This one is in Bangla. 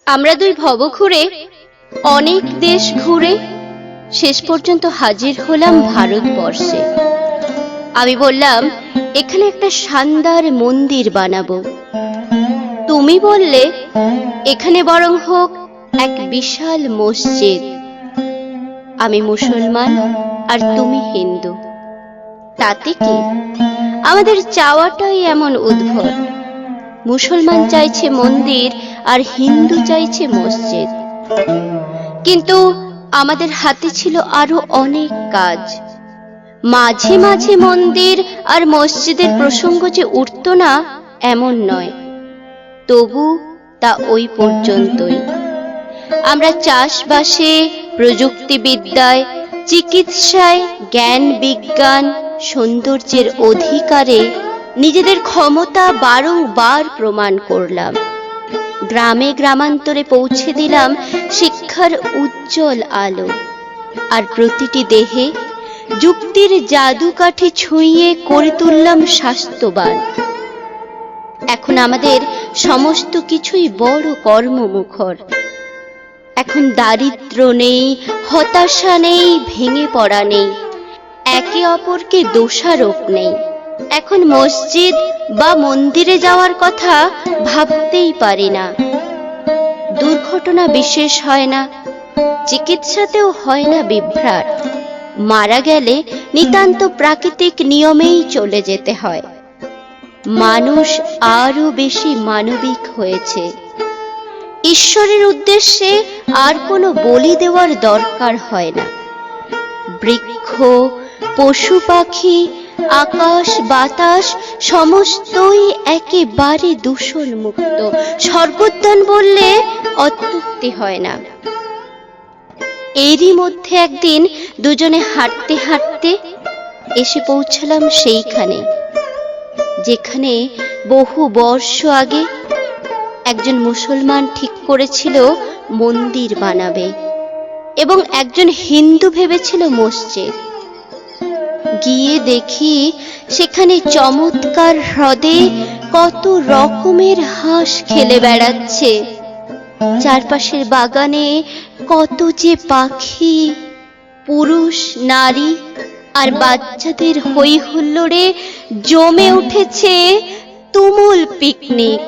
আমরা দুই ভবঘুরে অনেক দেশ ঘুরে শেষ পর্যন্ত হাজির হলাম ভারতবর্ষে। আমি বললাম এখানে একটা শানদার মন্দির বানাবো। তুমি বললে এখানে বরং হোক এক বিশাল মসজিদ। আমি মুসলমান আর তুমি হিন্দু, তাতে কি? আমাদের চাওয়াটাই এমন উদ্ভট। মুসলমান চাইছে মন্দির আর হিন্দু চাইছে মসজিদ। কিন্তু আমাদের হাতে ছিল আরো অনেক কাজ। মাঝে মাঝে মন্দির আর মসজিদের প্রসঙ্গ যে উঠত না এমন নয়, তবু তা ওই পর্যন্তই। আমরা চাষবাসে, প্রযুক্তিবিদ্যায়, চিকিৎসায়, জ্ঞান বিজ্ঞান, সৌন্দর্যের অধিকারে নিজেদের ক্ষমতা বারংবার প্রমাণ করলাম। গ্রামে গ্রামান্তরে পৌঁছে দিলাম শিক্ষার উজ্জ্বল আলো। আর প্রতিটি দেহে যুক্তির জাদুকাঠি ছুঁয়ে করে তুললাম স্বাস্থ্যবান। এখন আমাদের সমস্ত কিছুই বড় কর্মমুখর। এখন দারিদ্র নেই, হতাশা নেই, ভেঙে পড়া নেই, একে অপরকে দোষারোপ নেই। এখন মসজিদ বা মন্দিরে যাওয়ার কথা ভাবতেই পারি না। দুর্ঘটনা বিশেষ হয় না, চিকিৎসাতেও হয় না বিভ্রাট। মারা গেলে নিতান্ত প্রাকৃতিক নিয়মেই চলে যেতে হয়। মানুষ আরো বেশি মানবিক হয়েছে। ঈশ্বরের উদ্দেশ্যে আর কোনো বলি দেওয়ার দরকার হয় না। বৃক্ষ, পশু পাখি, আকাশ বাতাস সমস্তই একেবারে দূষণ মুক্ত। স্বর্গোদ্যান বললে অত্যুক্তি হয় না। এরই মধ্যে একদিন দুজনে হাঁটতে হাঁটতে এসে পৌঁছলাম সেইখানে যেখানে বহু বর্ষ আগে একজন মুসলমান ঠিক করেছিল মন্দির বানাবে এবং একজন হিন্দু ভেবেছিল মসজিদ। গিয়ে দেখি সেখানে চমৎকার হ্রদে কত রকমের হাঁস খেলে বেড়াচ্ছে। চারপাশের বাগানে কত যে পাখি, পুরুষ নারী আর বাচ্চাদের হই হুল্লোড়ে জমে উঠেছে তুমুল পিকনিক।